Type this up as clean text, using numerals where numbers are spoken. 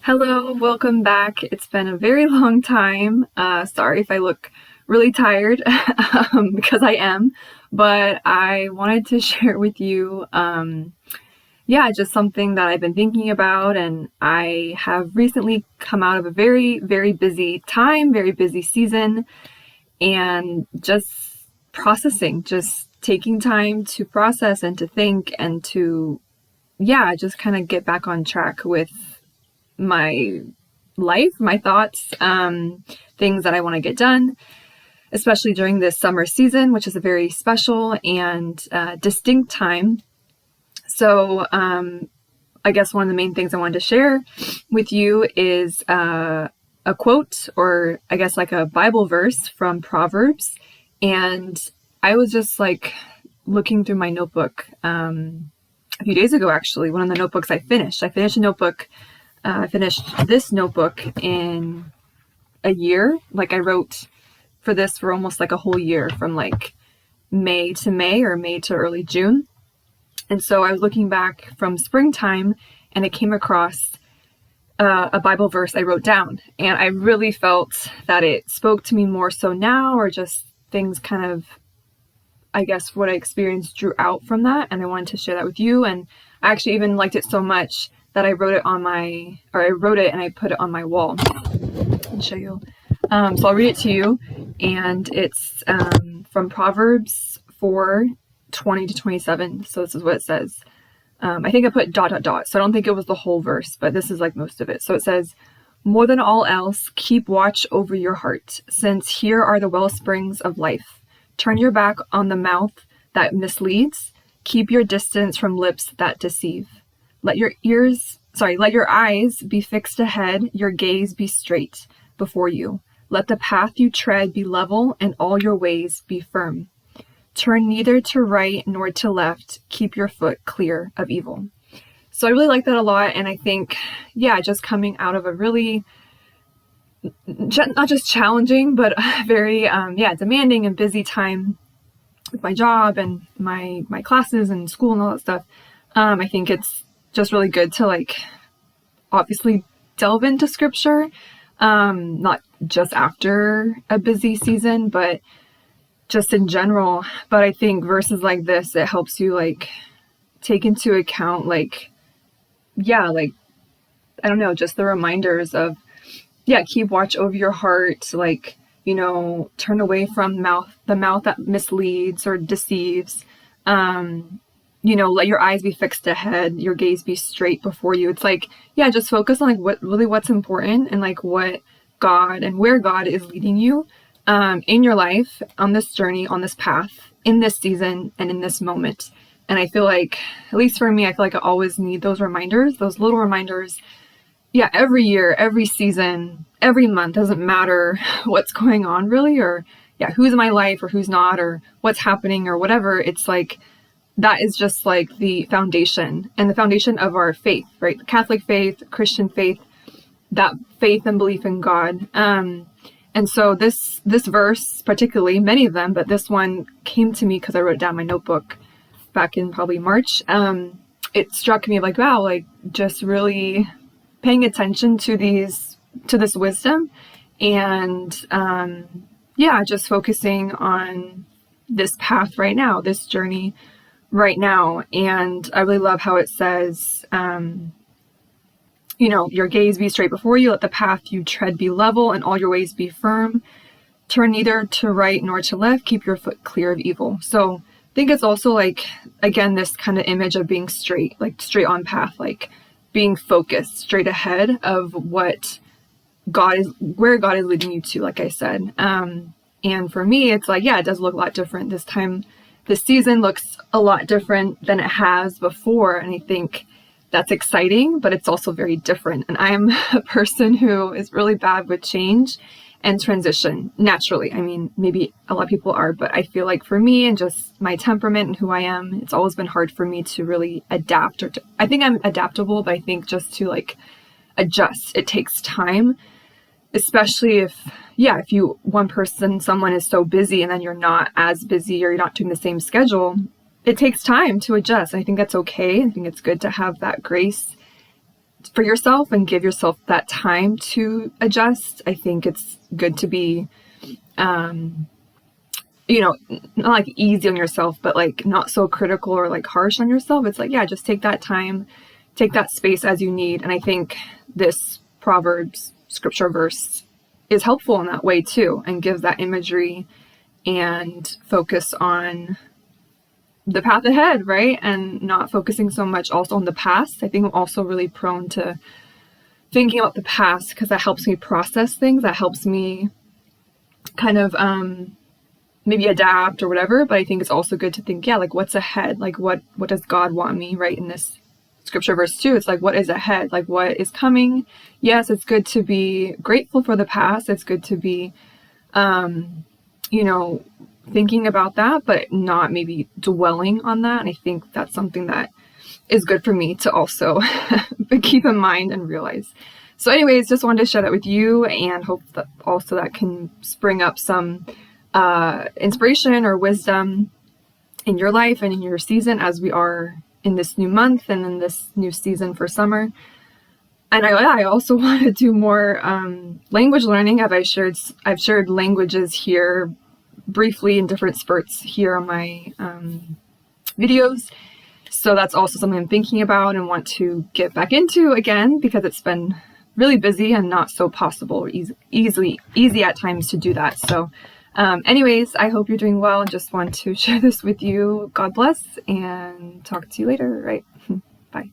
Hello, welcome back. It's been a very long time. Sorry if I look really tired because I am, but I wanted to share with you, just something that I've been thinking about. And I have recently come out of a very, very busy time, very busy season, and just processing, just taking time to process and to think and to, just kind of get back on track with my life, my thoughts, things that I want to get done, especially during this summer season, which is a very special and distinct time. So I guess one of the main things I wanted to share with you is a quote, or I guess like a Bible verse from Proverbs. And I was just like looking through my notebook a few days ago, actually, one of the notebooks I finished a notebook. I finished this notebook in a year. Like I wrote for this for almost like a whole year, from like May to May or May to early June. And so I was looking back from springtime and it came across a Bible verse I wrote down. And I really felt that it spoke to me more so now, or just things kind of, I guess, what I experienced drew out from that. And I wanted to share that with you. And I actually even liked it so much that I wrote it and I put it on my wall. I'll show you. So I'll read it to you. And it's from Proverbs 4:20-27. So this is what it says. I think I put ... So I don't think it was the whole verse, but this is like most of it. So it says, "More than all else, keep watch over your heart, since here are the well springs of life. Turn your back on the mouth that misleads. Keep your distance from lips that deceive. Let your eyes be fixed ahead, your gaze be straight before you. Let the path you tread be level, and all your ways be firm. Turn neither to right nor to left. Keep your foot clear of evil." So I really like that a lot. And I think, just coming out of a really, not just challenging, but very, demanding and busy time with my job and my classes and school and all that stuff. I think it's just really good to like obviously delve into scripture, not just after a busy season, but just in general. But I think verses like this, it helps you like take into account I don't know, just the reminders of, keep watch over your heart, turn away from the mouth that misleads or deceives. Let your eyes be fixed ahead, your gaze be straight before you. It's like, just focus on what's important, and like what God and where God is leading you in your life, on this journey, on this path, in this season, and in this moment. And I feel like, at least for me, I feel like I always need those reminders, those little reminders. Every year, every season, every month, doesn't matter what's going on really, or who's in my life or who's not, or what's happening or whatever. It's like, that is just like the foundation, and the foundation of our faith, right? The Catholic faith, Christian faith, that faith and belief in God. And so this verse, particularly, many of them, but this one came to me because I wrote it down in my notebook back in probably March. It struck me like, wow, like just really paying attention to this wisdom, and just focusing on this path right now, this journey right now. And I really love how it says, your gaze be straight before you, let the path you tread be level, and all your ways be firm. Turn neither to right nor to left, keep your foot clear of evil. So I think it's also like, again, this kind of image of being straight, like straight on path, like being focused straight ahead of where God is leading you to, like I said. And for me, it's like, it does look a lot different this time. This season looks a lot different than it has before. And I think that's exciting, but it's also very different. And I'm a person who is really bad with change and transition naturally. I mean, maybe a lot of people are, but I feel like for me and just my temperament and who I am, it's always been hard for me to really adapt, I think I'm adaptable, but I think just to like adjust, it takes time, especially if someone is so busy and then you're not as busy, or you're not doing the same schedule. It takes time to adjust. I think that's okay. I think it's good to have that grace for yourself and give yourself that time to adjust. I think it's good to be, not like easy on yourself, but like not so critical or like harsh on yourself. It's like, yeah, just take that time, take that space as you need. And I think this Proverbs scripture verse is helpful in that way too, and gives that imagery and focus on the path ahead, right? And not focusing so much also on the past. I think I'm also really prone to thinking about the past because that helps me process things. That helps me kind of maybe adapt or whatever. But I think it's also good to think, yeah, like what's ahead? Like what does God want me, right? In this scripture verse too, it's like what is ahead? Like what is coming? Yes, it's good to be grateful for the past. It's good to be, thinking about that, but not maybe dwelling on that. And I think that's something that is good for me to also keep in mind and realize. So anyways, just wanted to share that with you, and hope that also that can spring up some inspiration or wisdom in your life and in your season as we are in this new month and in this new season for summer. And I also want to do more language learning. I've shared languages here briefly in different spurts here on my videos. So that's also something I'm thinking about and want to get back into again, because it's been really busy and not so possible or easy at times to do that. So anyways, I hope you're doing well, and just want to share this with you. God bless, and talk to you later, right? Bye.